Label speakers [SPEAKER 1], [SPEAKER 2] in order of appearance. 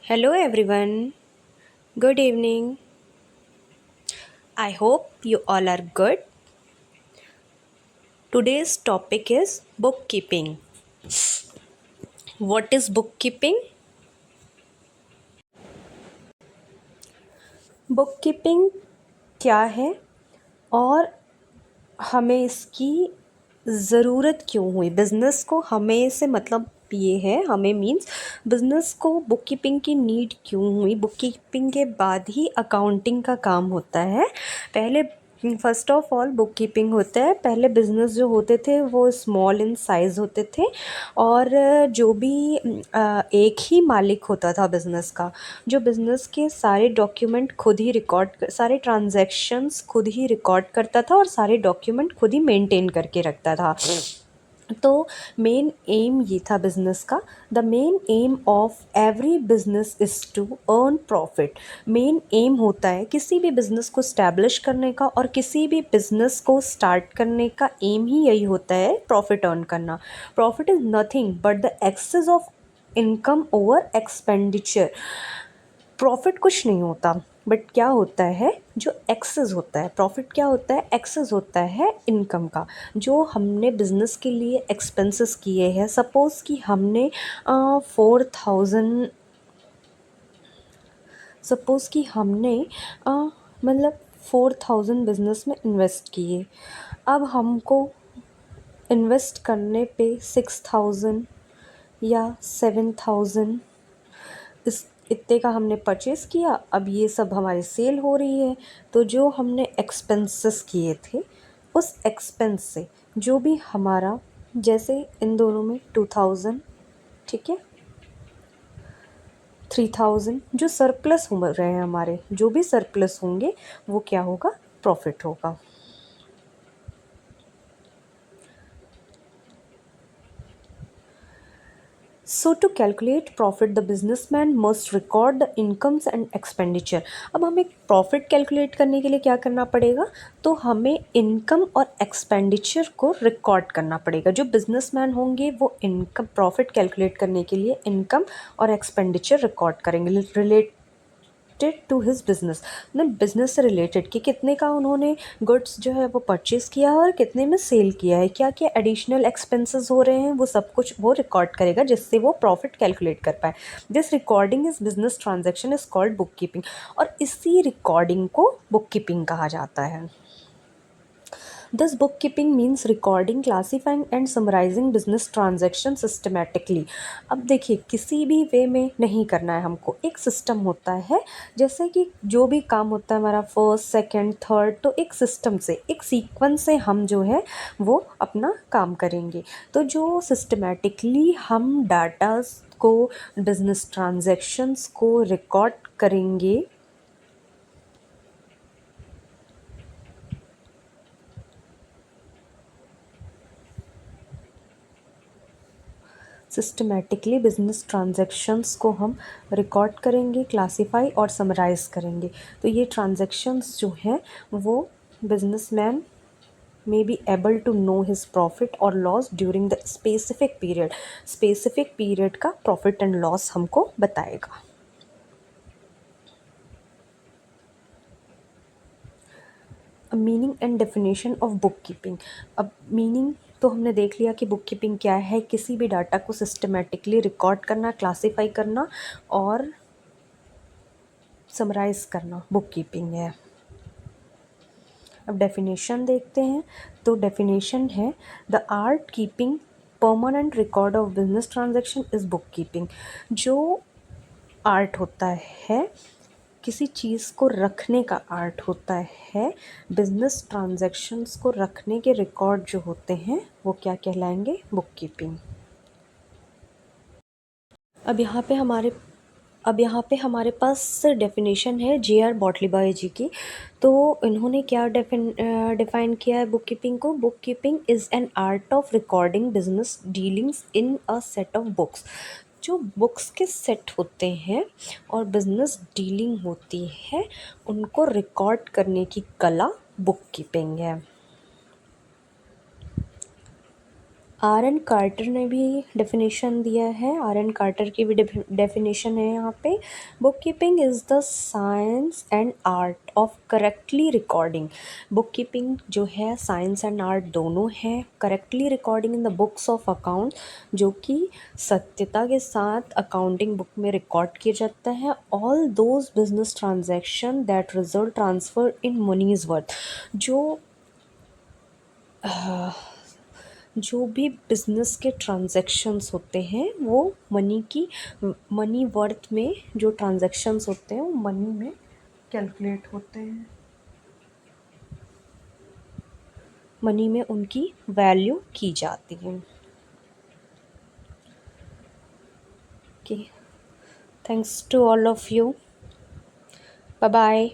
[SPEAKER 1] Hello everyone. Good evening. I hope you all are good. Today's topic is bookkeeping. What is bookkeeping? Bookkeeping क्या है और हमें इसकी ज़रूरत क्यों हुई? बिज़नेस को हमें से मतलब ये है, हमें मीन्स बिज़नेस को बुककीपिंग की नीड क्यों हुई? बुककीपिंग के बाद ही अकाउंटिंग का काम होता है। पहले फ़र्स्ट ऑफ़ ऑल बुककीपिंग होता है। पहले बिज़नेस जो होते थे वो स्मॉल इन साइज़ होते थे और जो भी एक ही मालिक होता था बिज़नेस का, जो बिज़नेस के सारे डॉक्यूमेंट खुद ही सारे ट्रांज़ैक्शंस खुद ही रिकॉर्ड करता था और सारे डॉक्यूमेंट खुद ही मेंटेन करके रखता था। तो मेन एम ये था बिज़नेस का। The main aim of every business is to earn profit. Main aim होता है किसी भी बिज़नेस को स्टैब्लिश करने का और किसी भी बिज़नेस को स्टार्ट करने का एम ही यही होता है, प्रॉफिट अर्न करना। Profit is nothing but the excess of income over expenditure. Profit कुछ नहीं होता बट क्या होता है, जो एक्सेस होता है। प्रॉफिट क्या होता है? एक्सेस होता है इनकम का। जो हमने बिज़नेस के लिए एक्सपेंसेस किए हैं, सपोज़ कि हमने 4000, सपोज़ कि हमने मतलब 4000 बिज़नेस में इन्वेस्ट किए। अब हमको इन्वेस्ट करने पे 6000 या 7000 इस इतने का हमने परचेज़ किया। अब ये सब हमारी सेल हो रही है, तो जो हमने एक्सपेंसेस किए थे उस एक्सपेंस से जो भी हमारा, जैसे इन दोनों में 2000, ठीक है, 3000 जो सरप्लस हो रहे हैं, हमारे जो भी सरप्लस होंगे वो क्या होगा? प्रॉफिट होगा। So to calculate profit the businessman must record the incomes and expenditure. अब हमें प्रॉफिट कैलकुलेट करने के लिए क्या करना पड़ेगा? तो हमें इनकम और एक्सपेंडिचर को रिकॉर्ड करना पड़ेगा। जो बिजनेसमैन होंगे वो इनकम, प्रॉफिट कैलकुलेट करने के लिए इनकम और एक्सपेंडिचर रिकॉर्ड करेंगे रिलेटेड टू हिज बिजनेस। मतलब बिजनेस से रिलेटेड कि कितने का उन्होंने गुड्स जो है वो परचेज़ किया है और कितने में सेल किया है, क्या क्या एडिशनल एक्सपेंसेस हो रहे हैं, वो सब कुछ वो रिकॉर्ड करेगा जिससे वो प्रॉफिट कैलकुलेट कर पाए। This recording is business transaction is called book keeping. और इसी रिकॉर्डिंग को बुक कीपिंग कहा जाता है। Thus, bookkeeping means recording, classifying and summarizing business transaction systematically. अब देखिए, किसी भी वे में नहीं करना है हमको, एक सिस्टम होता है। जैसे कि जो भी काम होता है हमारा फर्स्ट सेकंड थर्ड, तो एक सिस्टम से, एक सीक्वेंस से हम जो है वो अपना काम करेंगे। तो जो सिस्टमेटिकली हम डाटास को, बिजनेस ट्रांजैक्शंस को रिकॉर्ड करेंगे, सिस्टमेटिकली बिजनेस ट्रांजैक्शंस को हम रिकॉर्ड करेंगे, क्लासीफाई और समराइज़ करेंगे। तो ये ट्रांजैक्शंस जो हैं वो businessman may be able to know his profit or loss during the specific period। Specific period का प्रॉफिट एंड लॉस हमको बताएगा। Meaning and definition of book keeping. अब मीनिंग तो हमने देख लिया कि बुक कीपिंग क्या है, किसी भी डाटा को सिस्टमेटिकली रिकॉर्ड करना, क्लासीफाई करना और समराइज़ करना बुक कीपिंग है। अब डेफिनेशन देखते हैं। तो डेफिनेशन है, the art keeping permanent record of business transaction is book keeping. जो आर्ट होता है, किसी चीज़ को रखने का आर्ट होता है, बिजनेस ट्रांजैक्शंस को रखने के रिकॉर्ड जो होते हैं वो क्या कहलाएंगे? Book keeping. अब यहाँ पे हमारे अब यहाँ पे हमारे पास डेफिनेशन है जे आर बॉटलीबाई जी की। तो इन्होंने क्या डिफ़ाइन किया है बुक कीपिंग को? Book keeping is an art of recording business dealings in a set of books. जो बुक्स के सेट होते हैं और बिजनेस डीलिंग होती है, उनको रिकॉर्ड करने की कला बुक कीपिंग है। आर एन कार्टर ने भी डेफिनेशन दिया है, आर एन कार्टर की भी डेफिनेशन है यहाँ पे। Book keeping is the science and art of correctly recording. Book keeping जो है साइंस एंड आर्ट दोनों है। Correctly recording in the books of account, जो कि सत्यता के साथ अकाउंटिंग बुक में रिकॉर्ड किया जाता है। All those business transaction that result transfer in money's worth, जो भी बिजनेस के ट्रांजैक्शंस होते हैं वो मनी वर्थ में, जो ट्रांजैक्शंस होते हैं वो मनी में कैलकुलेट होते हैं, मनी में उनकी वैल्यू की जाती है। Okay, thanks to all of you, bye bye.